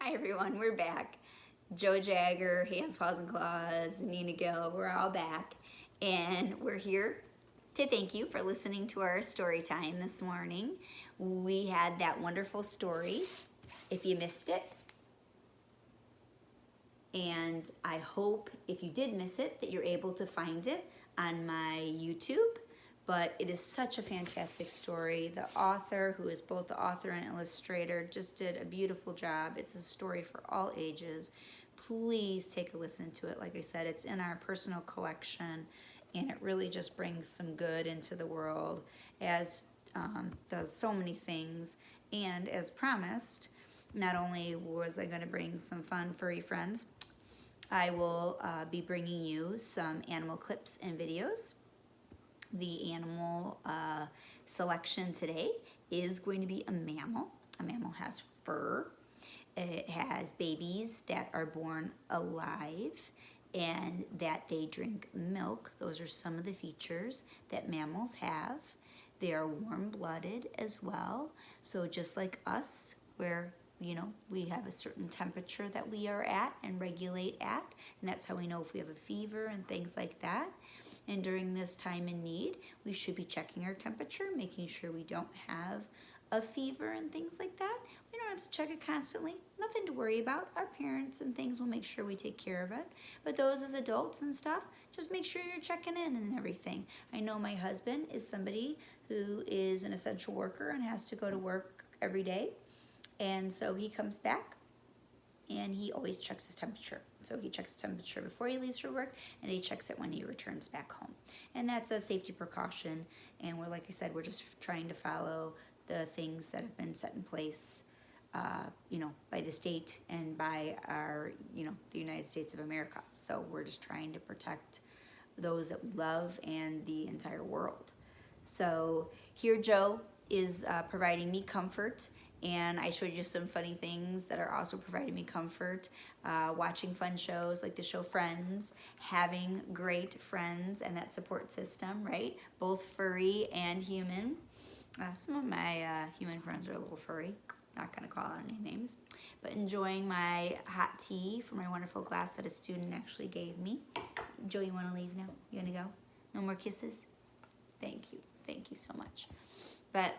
Hi everyone, we're back. Joe Jagger, Hands, Paws, and Claws, Nina Gill, we're all back. And we're here to thank you for listening to our story time this morning. We had that wonderful story, if you missed it. And I hope if you did miss it that you're able to find it on my YouTube. But it is such a fantastic story. The author, who is both the author and illustrator, just did a beautiful job. It's a story for all ages. Please take a listen to it. Like I said, it's in our personal collection, and it really just brings some good into the world, as does so many things. And as promised, not only was I going to bring some fun furry friends, I will be bringing you some animal clips and videos. The animal selection today is going to be a mammal. A mammal has fur. It has babies that are born alive and that they drink milk. Those are some of the features that mammals have. They are warm-blooded as well. So just like us, where we have a certain temperature that we are at and regulate at, and that's how we know if we have a fever and things like that. And during this time in need, we should be checking our temperature, making sure we don't have a fever and things like that. We don't have to check it constantly. Nothing to worry about. Our parents and things will make sure we take care of it. But those as adults and stuff, just make sure you're checking in and everything. I know my husband is somebody who is an essential worker and has to go to work every day. And so he comes back and he always checks his temperature. So he checks his temperature before he leaves for work, and he checks it when he returns back home. And that's a safety precaution. And like I said, we're just trying to follow the things that have been set in place, by the state and by our, the United States of America. So we're just trying to protect those that we love and the entire world. So here Joe is providing me comfort. And I showed you some funny things that are also providing me comfort. Watching fun shows like the show Friends, having great friends and that support system, right? Both furry and human. Some of my human friends are a little furry. Not gonna call out any names. But enjoying my hot tea from my wonderful glass that a student actually gave me. Joe, you wanna leave now? You gonna go? No more kisses? Thank you so much. But,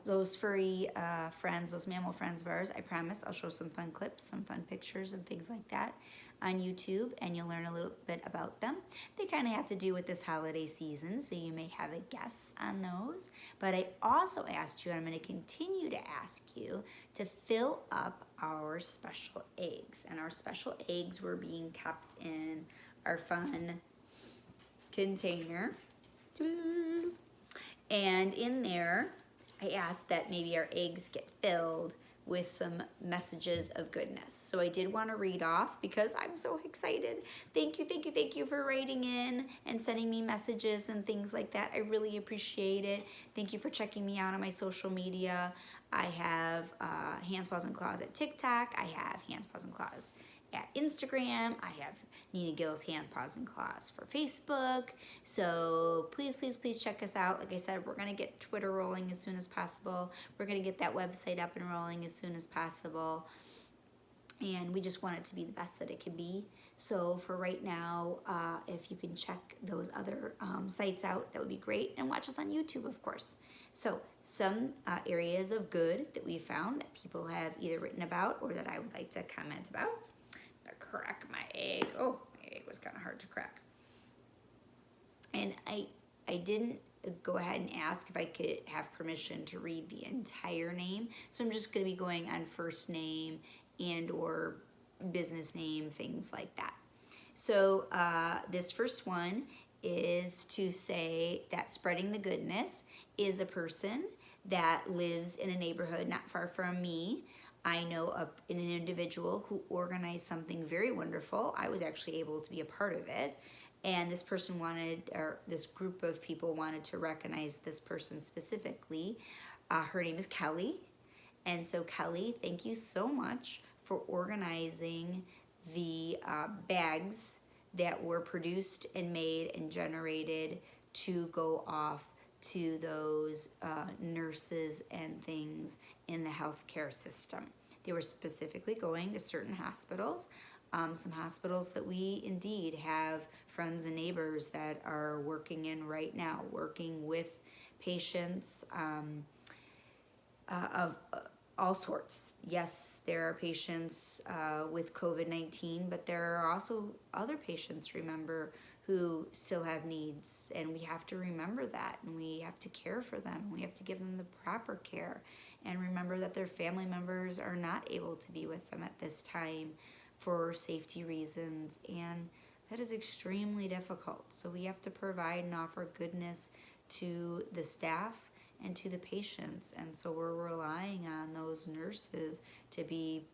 those furry friends, those mammal friends of ours, I promise I'll show some fun clips, some fun pictures and things like that on YouTube, and you'll learn a little bit about them. They kind of have to do with this holiday season, so you may have a guess on those. But I also asked you, and I'm going to continue to ask you, to fill up our special eggs. And our special eggs were being kept in our fun container. And in there, I asked that maybe our eggs get filled with some messages of goodness. So I did want to read off because I'm so excited. Thank you for writing in and sending me messages and things like that. I really appreciate it. Thank you for checking me out on my social media. I have Hands, Paws, and Claws at TikTok. I have Hands, Paws, and Claws at Instagram. I have Nina Gill's Hands, Paws, and Claws for Facebook. So please check us out. Like I said, we're going to get Twitter rolling as soon as possible. We're going to get that website up and rolling as soon as possible. And we just want it to be the best that it can be. So for right now, if you can check those other sites out, that would be great. And watch us on YouTube, of course. So some areas of good that we found that people have either written about or that I would like to comment about. Crack my egg. Oh, my egg was kind of hard to crack. And I didn't go ahead and ask if I could have permission to read the entire name. So I'm just going to be going on first name and or business name, things like that. So this first one is to say that Spreading the Goodness is a person that lives in a neighborhood not far from me. I know an individual who organized something very wonderful. I was actually able to be a part of it. And this person this group of people wanted to recognize this person specifically. Her name is Kelly. And so Kelly, thank you so much for organizing the bags that were produced and made and generated to go off to those nurses and things in the healthcare system. They were specifically going to certain hospitals, some hospitals that we indeed have friends and neighbors that are working in right now, working with patients of all sorts. Yes, there are patients with COVID-19, but there are also other patients, remember, who still have needs, and we have to remember that, and we have to care for them. We have to give them the proper care, and remember that their family members are not able to be with them at this time for safety reasons, and that is extremely difficult. So we have to provide and offer goodness to the staff and to the patients, and so we're relying on those nurses to be,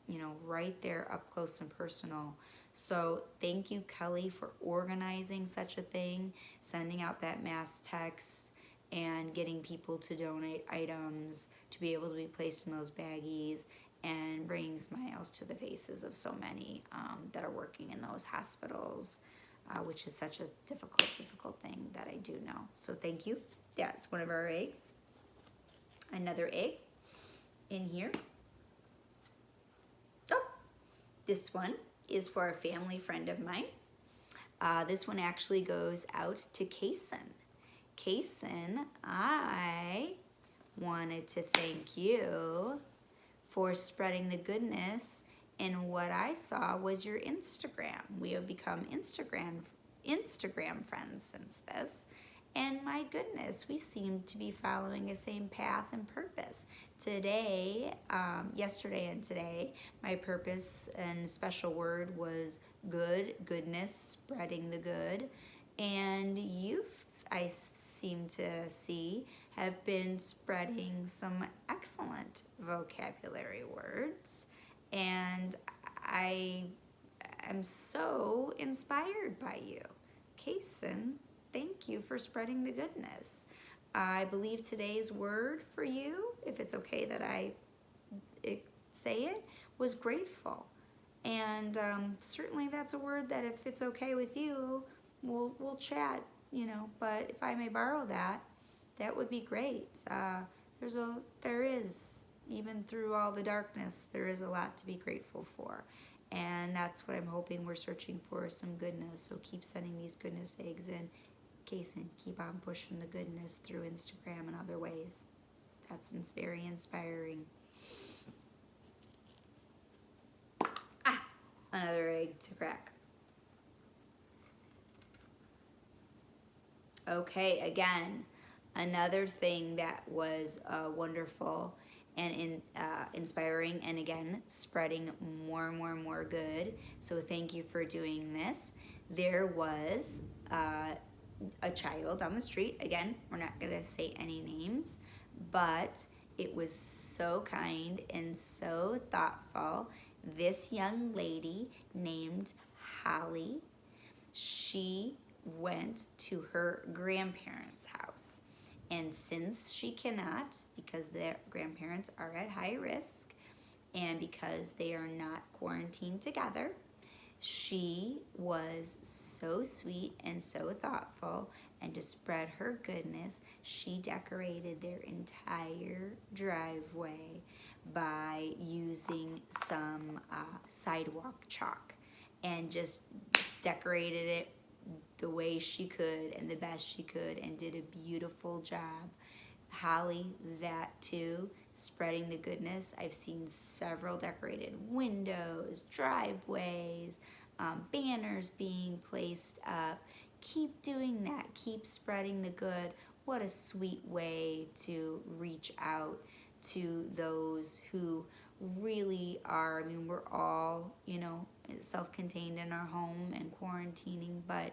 you know, right there up close and personal. So thank you, Kelly, for organizing such a thing, sending out that mass text and getting people to donate items to be able to be placed in those baggies, and bringing smiles to the faces of so many that are working in those hospitals, which is such a difficult thing that I do know. So thank you. That's one of our eggs. Another egg in here. Oh, this one is for a family friend of mine. This one actually goes out to Kaysen. Kaysen, I wanted to thank you for spreading the goodness, and what I saw was your Instagram. We have become Instagram friends since this. And my goodness, we seem to be following the same path and purpose. Today, yesterday and today, my purpose and special word was goodness, spreading the good. And you, I seem to see, have been spreading some excellent vocabulary words. And I am so inspired by you. Kaysen, thank you for spreading the goodness. I believe today's word for you, if it's okay that I say it, was grateful. And certainly that's a word that, if it's okay with you, we'll chat, you know. But if I may borrow that, that would be great. There is, even through all the darkness, there is a lot to be grateful for. And that's what I'm hoping we're searching for, some goodness. So keep sending these goodness eggs in. Kaysen, keep on pushing the goodness through Instagram and other ways. That's very inspiring. Another egg to crack. Okay, again, another thing that was wonderful and inspiring, and again, spreading more and more good. So thank you for doing this. There was a child on the street. Again, we're not going to say any names, but it was so kind and so thoughtful. This young lady named Holly, she went to her grandparents' house. And since she cannot, because their grandparents are at high risk, and because they are not quarantined together, she was so sweet and so thoughtful, and to spread her goodness, she decorated their entire driveway by using some sidewalk chalk, and just decorated it the way she could and the best she could, and did a beautiful job. Holly, that too, spreading the goodness. I've seen several decorated windows, driveways, banners being placed up. Keep doing that. Keep spreading the good. What a sweet way to reach out to those who really are, I mean, we're all, you know, self-contained in our home and quarantining, but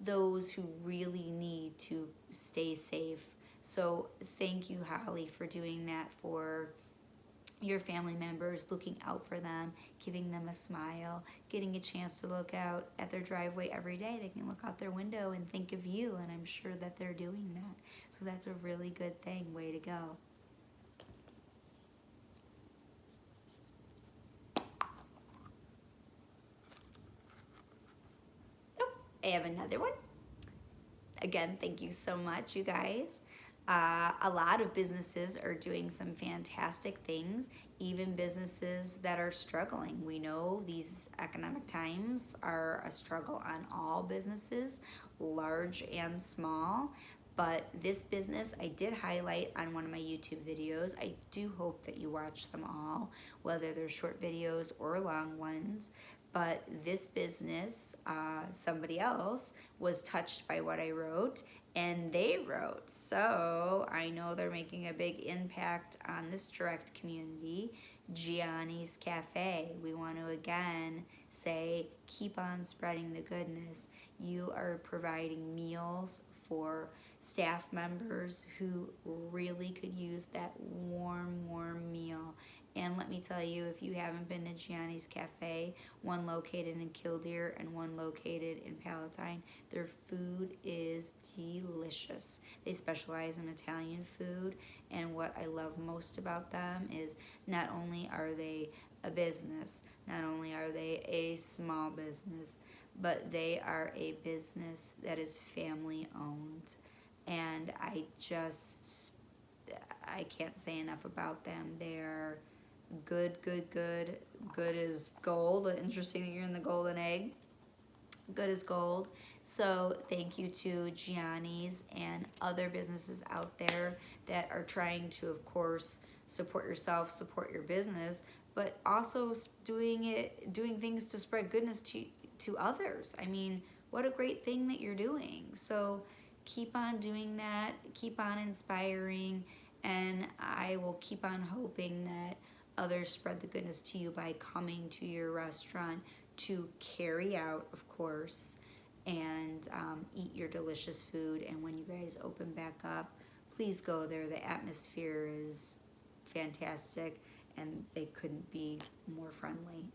those who really need to stay safe. So thank you, Holly, for doing that for your family members, looking out for them, giving them a smile, getting a chance to look out at their driveway every day. They can look out their window and think of you, and I'm sure that they're doing that. So that's a really good thing. Way to go. Oh, I have another one. Again, thank you so much, you guys. A lot of businesses are doing some fantastic things, even businesses that are struggling. We know these economic times are a struggle on all businesses, large and small. But this business I did highlight on one of my YouTube videos. I do hope that you watch them all, whether they're short videos or long ones. But this business, somebody else was touched by what I wrote, and they wrote. So I know they're making a big impact on this direct community, Gianni's Cafe. We want to again say, keep on spreading the goodness. You are providing meals for staff members who really could use that warm meal. And let me tell you, if you haven't been to Gianni's Cafe, one located in Killdeer and one located in Palatine, their food is delicious. They specialize in Italian food, and what I love most about them is not only are they a business, not only are they a small business, but they are a business that is family owned. And I can't say enough about them. They're good as gold. Interesting that you're in the golden egg. Good as gold. So thank you to Gianni's and other businesses out there that are trying to, of course, support yourself, support your business, but also doing things to spread goodness to others. I mean, what a great thing that you're doing. So keep on doing that, keep on inspiring, and I will keep on hoping that others spread the goodness to you by coming to your restaurant to carry out, of course, and eat your delicious food. And when you guys open back up, please go there. The atmosphere is fantastic, and they couldn't be more friendly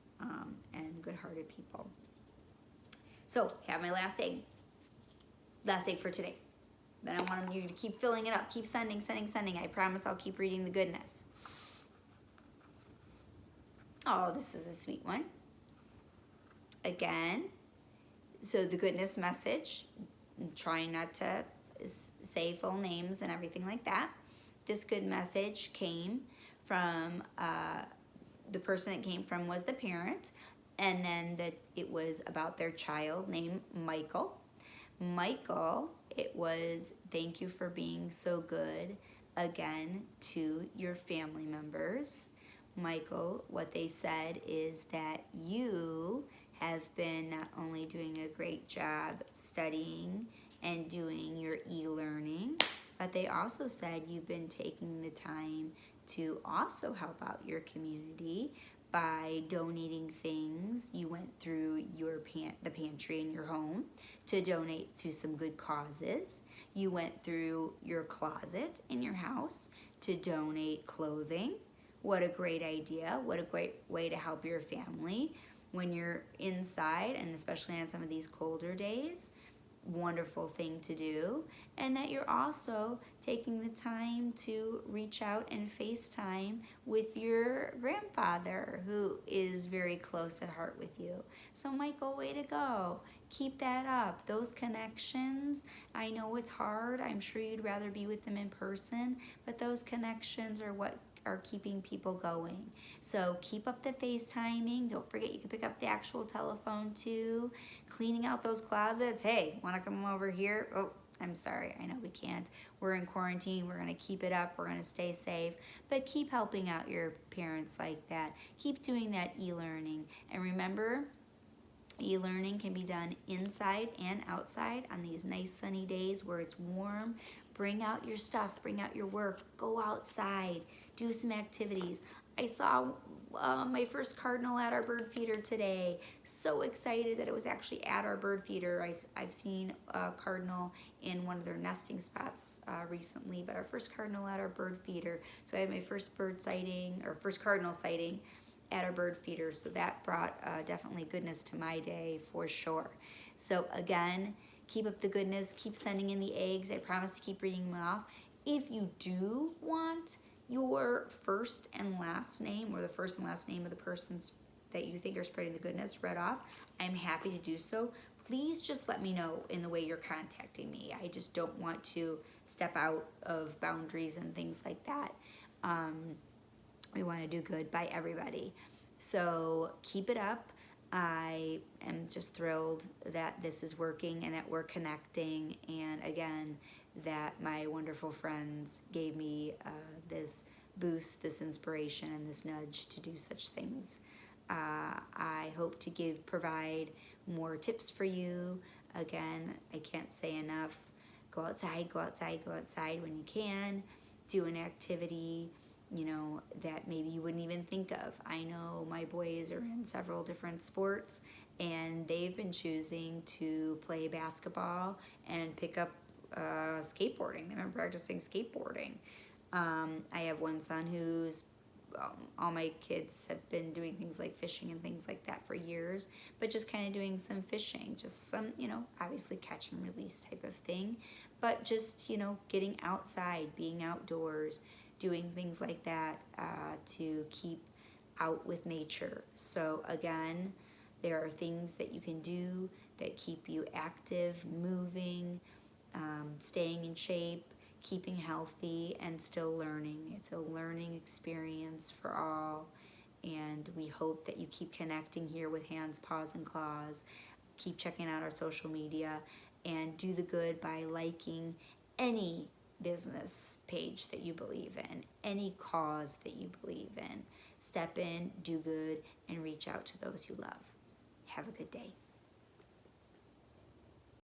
and good-hearted people. So, have my last egg for today. Then I want you to keep filling it up, keep sending. I promise I'll keep reading the goodness. Oh, this is a sweet one. Again, so the goodness message, I'm trying not to say full names and everything like that. This good message came from, the person it came from was the parent, and then it was about their child named Michael. Michael, it was, thank you for being so good again to your family members. Michael, what they said is that you have been not only doing a great job studying and doing your e-learning, but they also said you've been taking the time to also help out your community by donating things. You went through the pantry in your home to donate to some good causes. You went through your closet in your house to donate clothing. What a great idea. What a great way to help your family when you're inside, and especially on some of these colder days. Wonderful thing to do. And that you're also taking the time to reach out and FaceTime with your grandfather, who is very close at heart with you. So Michael, way to go. Keep that up. Those connections, I know it's hard. I'm sure you'd rather be with them in person, but those connections are what are keeping people going. So keep up the FaceTiming. Don't forget you can pick up the actual telephone too. Cleaning out those closets. Hey, want to come over here? Oh, I'm sorry. I know we can't. We're in quarantine. We're going to keep it up. We're going to stay safe. But keep helping out your parents like that. Keep doing that e-learning. And remember, e-learning can be done inside and outside on these nice sunny days where it's warm. Bring out your stuff. Bring out your work. Go outside. Do some activities. I saw my first cardinal at our bird feeder today. So excited that it was actually at our bird feeder. I've seen a cardinal in one of their nesting spots recently, but our first cardinal at our bird feeder. So I had my first first cardinal sighting at our bird feeder. So that brought definitely goodness to my day for sure. So again, keep up the goodness. Keep sending in the eggs. I promise to keep reading them off. If you do want your first and last name, or the first and last name of the persons that you think are spreading the goodness read off, I'm happy to do so. please just let me know in the way you're contacting me. I just don't want to step out of boundaries and things like that. We want to do good by everybody. So keep it up. I am just thrilled that this is working and that we're connecting. And again, that my wonderful friends gave me this boost, this inspiration, and this nudge to do such things. I hope to provide more tips for you. Again, I can't say enough. Go outside, go outside, go outside when you can. Do an activity, that maybe you wouldn't even think of. I know my boys are in several different sports, and they've been choosing to play basketball and pick up skateboarding. They've been practicing skateboarding. I have one son who's all my kids have been doing things like fishing and things like that for years, but just kind of doing some fishing, just some, obviously catch and release type of thing, but just, getting outside, being outdoors, doing things like that to keep out with nature. So again, there are things that you can do that keep you active, moving, staying in shape, keeping healthy, and still learning. It's a learning experience for all, and we hope that you keep connecting here with Hands, Paws, and Claws. Keep checking out our social media, and do the good by liking any business page that you believe in, any cause that you believe in. Step in, do good, and reach out to those you love. Have a good day.